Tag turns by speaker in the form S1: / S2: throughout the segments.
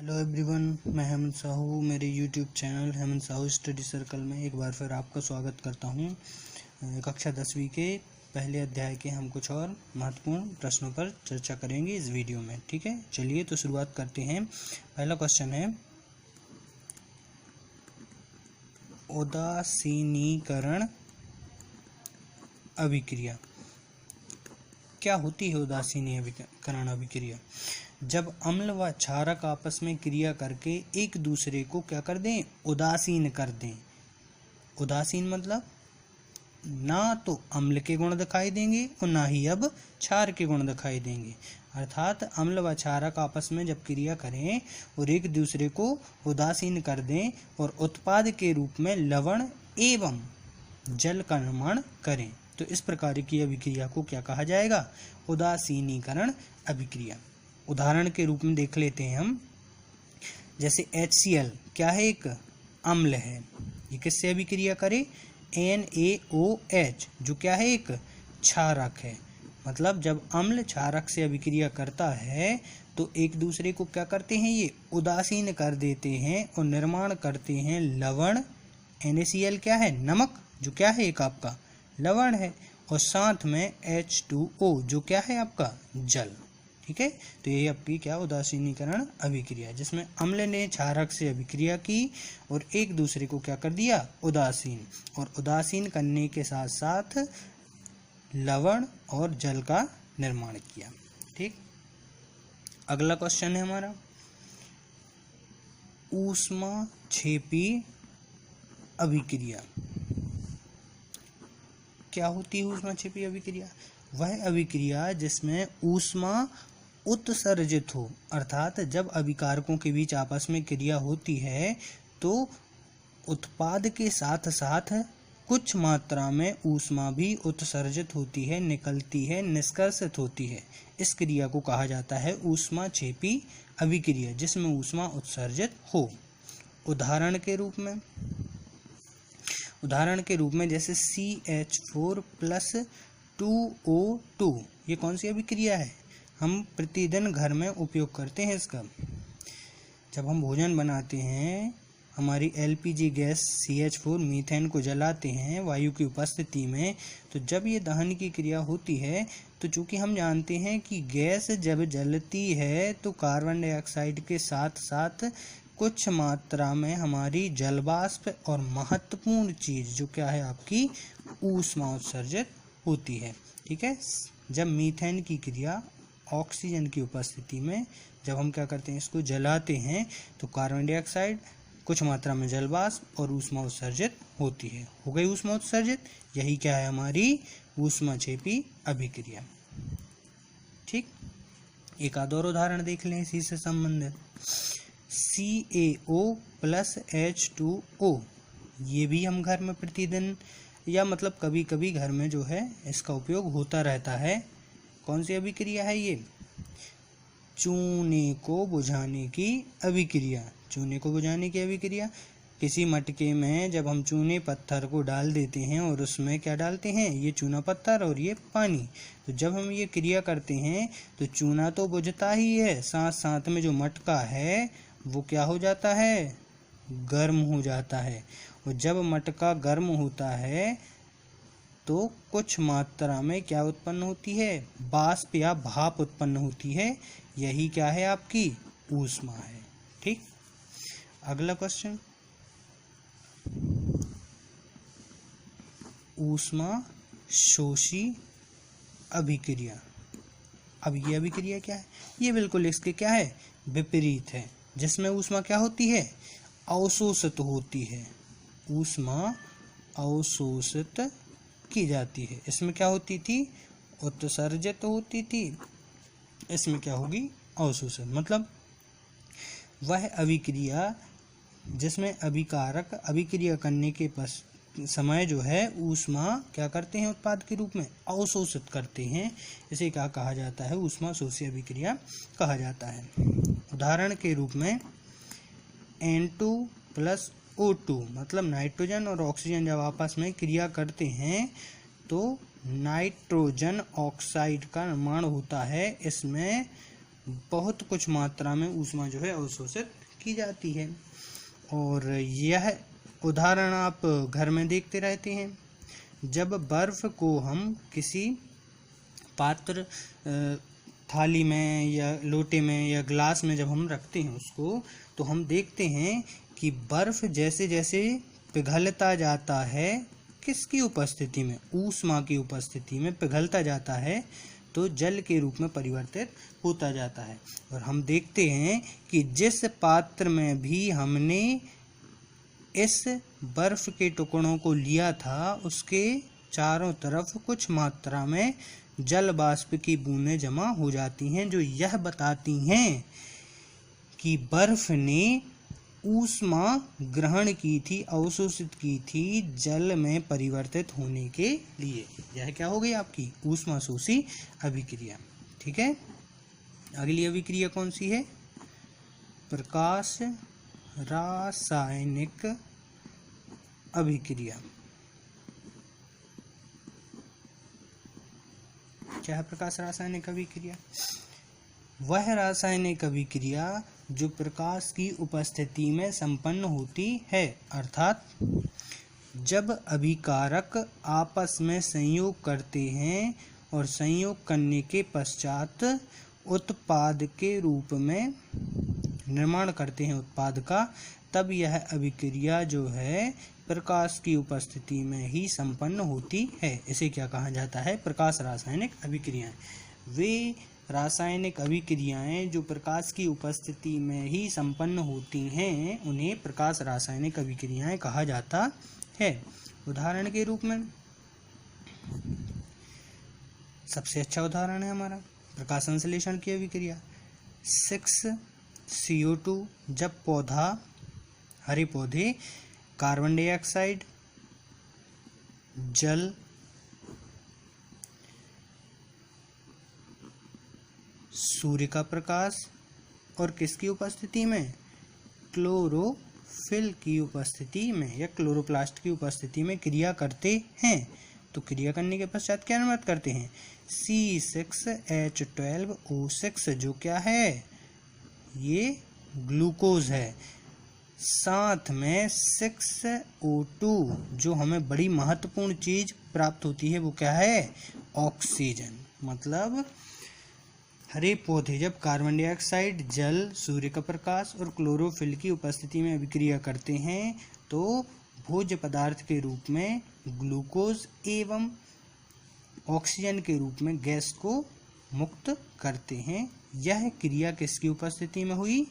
S1: Hello everyone, मैं हेमंत साहू मेरे YouTube channel Hemant Sahu study circle में एक बार फिर आपका स्वागत करता हूं। कक्षा 10वीं के पहले अध्याय के हम कुछ और महत्वपूर्ण प्रश्नों पर चर्चा करेंगे इस वीडियो में। ठीक है, चलिए तो शुरुआत करते हैं। पहला क्वेश्चन है, उदासीनीकरण अभिक्रिया। क्या होती है उदासीनीकरण अभिक्रिया? जब अम्ल व क्षारक आपस में क्रिया करके एक दूसरे को क्या कर दें? उदासीन कर दें। उदासीन मतलब ना तो अम्ल के गुण दिखाई देंगे और ना ही अब क्षार के गुण दिखाई देंगे। अर्थात अम्ल व क्षारक आपस में जब क्रिया करें और एक दूसरे को उदासीन कर दें और उत्पाद के रूप में लवण एवं जल का निर्माण करें, तो इस प्रकार की अभिक्रिया को क्या कहा जाएगा? उदासीनीकरण अभिक्रिया। उदाहरण के रूप में देख लेते हैं हम। जैसे HCl क्या है? एक अम्ल है। ये किससे अभिक्रिया करे? NaOH जो क्या है? एक क्षारक है। मतलब जब अम्ल क्षारक से अभिक्रिया करता है तो एक दूसरे को क्या करते हैं? ये उदासीन कर देते हैं और निर्माण करते हैं लवण। NaCl क्या है? नमक, जो क्या है? एक आपका लवण है। और साथ में H2O जो क्या है? आपका जल। ठीक है, तो ये आपकी क्या उदासीनीकरण अभिक्रिया, जिसमें अम्ल ने क्षारक से अभिक्रिया की और एक दूसरे को क्या कर दिया? उदासीन। और उदासीन करने के साथ साथ लवण और जल का निर्माण किया। ठीक, अगला क्वेश्चन है हमारा, ऊष्माक्षेपी अभिक्रिया। क्या होती है ऊष्माक्षेपी अभिक्रिया? वह अभिक्रिया जिसमें ऊष्मा उत्सर्जित हो। अर्थात जब अभिकारकों के बीच आपस में क्रिया होती है तो उत्पाद के साथ साथ कुछ मात्रा में ऊष्मा भी उत्सर्जित होती है, निकलती है, निष्कर्षित होती है। इस क्रिया को कहा जाता है ऊष्माक्षेपी अभिक्रिया, जिसमें ऊष्मा उत्सर्जित हो। उदाहरण के रूप में जैसे CH4+2O2, ये कौन सी अभिक्रिया है? हम प्रतिदिन घर में उपयोग करते हैं इसका। जब हम भोजन बनाते हैं, हमारी LPG गैस CH4 मीथेन को जलाते हैं वायु की उपस्थिति में, तो जब ये दहन की क्रिया होती है तो चूंकि हम जानते हैं कि गैस जब जलती है तो कार्बन डाइऑक्साइड के साथ साथ कुछ मात्रा में हमारी जलवाष्प और महत्वपूर्ण चीज जो क्या है? आपकी ऊष्मा उत्सर्जित होती है। ठीक है, जब मीथेन की क्रिया ऑक्सीजन की उपस्थिति में जब हम क्या करते हैं? इसको जलाते हैं तो कार्बन डाइऑक्साइड, कुछ मात्रा में जलवाष्प और ऊष्मा उत्सर्जित होती है। हो गई ऊष्मा उत्सर्जित। यही क्या है? हमारी ऊष्माक्षेपी अभिक्रिया। ठीक, एक आध और उदाहरण देख लें इसी से संबंधित। CaO+H2O, ये भी हम घर में प्रतिदिन या मतलब कभी कभी घर में जो है इसका उपयोग होता रहता है। कौन सी अभिक्रिया है ये? चूने को बुझाने की अभिक्रिया। चूने को बुझाने की अभिक्रिया, किसी मटके में जब हम चूने पत्थर को डाल देते हैं और उसमें क्या डालते हैं? ये चूना पत्थर और ये पानी। तो जब हम ये क्रिया करते हैं तो चूना तो बुझता ही है, साथ साथ में जो मटका है वो क्या हो जाता है? गर्म हो जाता है। और जब मटका गर्म होता है तो कुछ मात्रा में क्या उत्पन्न होती है? वाष्प या भाप उत्पन्न होती है। यही क्या है? आपकी ऊष्मा है। ठीक, अगला क्वेश्चन, ऊष्मा शोषी अभिक्रिया। अब ये अभिक्रिया क्या है? ये बिल्कुल इसके क्या है? विपरीत है, जिसमें ऊष्मा क्या होती है? अवशोषित होती है। ऊष्मा अवशोषित की जाती है। इसमें क्या होती थी? उत्सर्जित होती थी। इसमें क्या होगी? अवशोषित। मतलब वह अभिक्रिया जिसमें अभिकारक अभिक्रिया करने के समय जो है ऊष्मा क्या करते हैं? उत्पाद के रूप में अवशोषित करते हैं। इसे क्या कहा जाता है? ऊष्मा शोषी अभिक्रिया कहा जाता है। उदाहरण के रूप में N2+O2, मतलब नाइट्रोजन और ऑक्सीजन जब आपस में क्रिया करते हैं तो नाइट्रोजन ऑक्साइड का निर्माण होता है। इसमें बहुत कुछ मात्रा में ऊष्मा जो है अवशोषित की जाती है। और यह उदाहरण आप घर में देखते रहते हैं। जब बर्फ को हम किसी पात्र, थाली में या लोटे में या ग्लास में जब हम रखते हैं उसको, तो हम देखते हैं कि बर्फ जैसे जैसे पिघलता जाता है, किसकी उपस्थिति में, ऊष्मा की उपस्थिति में पिघलता जाता है, तो जल के रूप में परिवर्तित होता जाता है। और हम देखते हैं कि जिस पात्र में भी हमने इस बर्फ के टुकड़ों को लिया था, उसके चारों तरफ कुछ मात्रा में जल वाष्प की बूंदें जमा हो जाती हैं, जो यह बताती हैं कि बर्फ ने ऊष्मा ग्रहण की थी, अवशोषित की थी जल में परिवर्तित होने के लिए। यह क्या हो गई आपकी ऊष्मा शोषी अभिक्रिया। ठीक है, अगली अभिक्रिया कौन सी है? प्रकाश रासायनिक अभिक्रिया। क्या है प्रकाश रासायनिक अभिक्रिया? वह रासायनिक अभिक्रिया जो प्रकाश की उपस्थिति में संपन्न होती है, अर्थात जब अभिकारक आपस में संयोग करते हैं और संयोग करने के पश्चात उत्पाद के रूप में निर्माण करते हैं उत्पाद का, तब यह अभिक्रिया जो है प्रकाश की उपस्थिति में ही संपन्न होती है। इसे क्या कहा जाता है? प्रकाश रासायनिक अभिक्रियाएं। वे रासायनिक अभिक्रियाएं जो प्रकाश की उपस्थिति में ही संपन्न होती हैं, उन्हें प्रकाश रासायनिक अभिक्रियाएं कहा जाता है। उदाहरण के रूप में सबसे अच्छा उदाहरण है हमारा प्रकाश संश्लेषण की अभिक्रिया। 6CO2, जब हरे पौधे कार्बन डाइऑक्साइड, जल, सूर्य का प्रकाश और किसकी उपस्थिति में, क्लोरोफिल की उपस्थिति में या क्लोरोप्लास्ट की उपस्थिति में क्रिया करते हैं, तो क्रिया करने के पश्चात क्या निर्मित करते हैं? C6H12O6, जो क्या है? ये ग्लूकोज है। साथ में 6O2, जो हमें बड़ी महत्वपूर्ण चीज प्राप्त होती है, वो क्या है? ऑक्सीजन। मतलब हरे पौधे जब कार्बन डाइऑक्साइड, जल, सूर्य का प्रकाश और क्लोरोफिल की उपस्थिति में अभिक्रिया करते हैं, तो भोज्य पदार्थ के रूप में ग्लूकोज एवं ऑक्सीजन के रूप में गैस को मुक्त करते हैं। यह क्रिया किसकी उपस्थिति में हुई?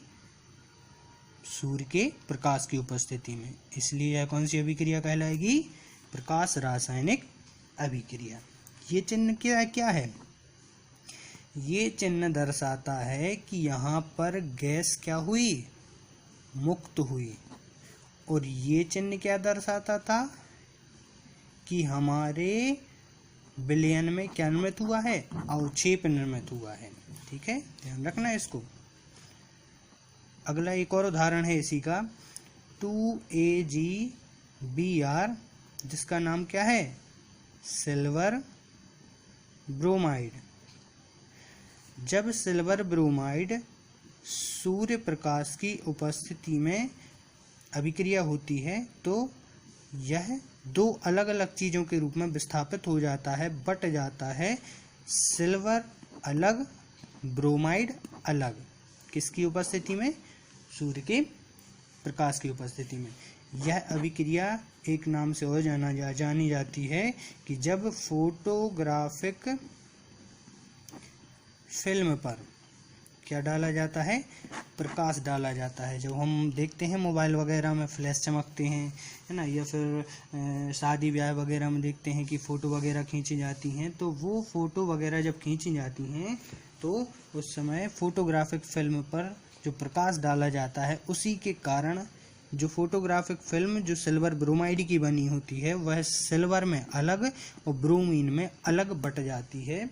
S1: सूर्य के प्रकाश की उपस्थिति में। इसलिए यह कौन सी अभिक्रिया कहलाएगी? प्रकाश रासायनिक अभिक्रिया। ये चिन्ह क्या है? ये चिन्ह दर्शाता है कि यहाँ पर गैस क्या हुई? मुक्त हुई। और ये चिन्ह क्या दर्शाता था? कि हमारे विलयन में क्या निर्मित हुआ है? अवक्षेप निर्मित हुआ है। ठीक है, ध्यान रखना इसको। अगला एक और उदाहरण है इसी का, 2AgBr, जिसका नाम क्या है? Silver bromide. जब सिल्वर ब्रोमाइड सूर्य प्रकाश की उपस्थिति में अभिक्रिया होती है, तो यह दो अलग अलग चीजों के रूप में विस्थापित हो जाता है, बट जाता है। सिल्वर अलग, ब्रोमाइड अलग। किसकी उपस्थिति में? सूर्य के प्रकाश की उपस्थिति में। यह अभिक्रिया एक नाम से और जानी जाती है कि जब फोटोग्राफिक फिल्म पर क्या डाला जाता है? प्रकाश डाला जाता है। जब हम देखते हैं मोबाइल वगैरह में फ्लैश चमकते हैं, है ना, या फिर शादी ब्याह वगैरह में देखते हैं कि फ़ोटो वगैरह खींची जाती हैं, तो वो फ़ोटो वगैरह जब खींची जाती हैं, तो उस समय फोटोग्राफिक फिल्म पर जो प्रकाश डाला जाता है, उसी के कारण जो फोटोग्राफिक फिल्म जो सिल्वर ब्रोमाइड की बनी होती है, वह सिल्वर में अलग और ब्रोमीन में अलग बट जाती है।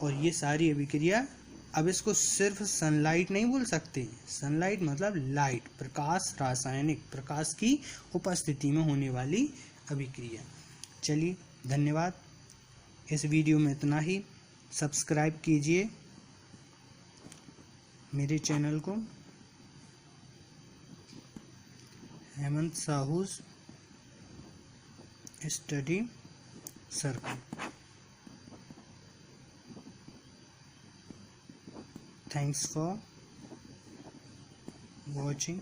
S1: और ये सारी अभिक्रिया, अब इसको सिर्फ सनलाइट नहीं बोल सकते। सनलाइट मतलब लाइट, प्रकाश रासायनिक, प्रकाश की उपस्थिति में होने वाली अभिक्रिया। चलिए, धन्यवाद। इस वीडियो में इतना ही। सब्सक्राइब कीजिए मेरे चैनल को Hemant Sahu study circle. Thanks for watching.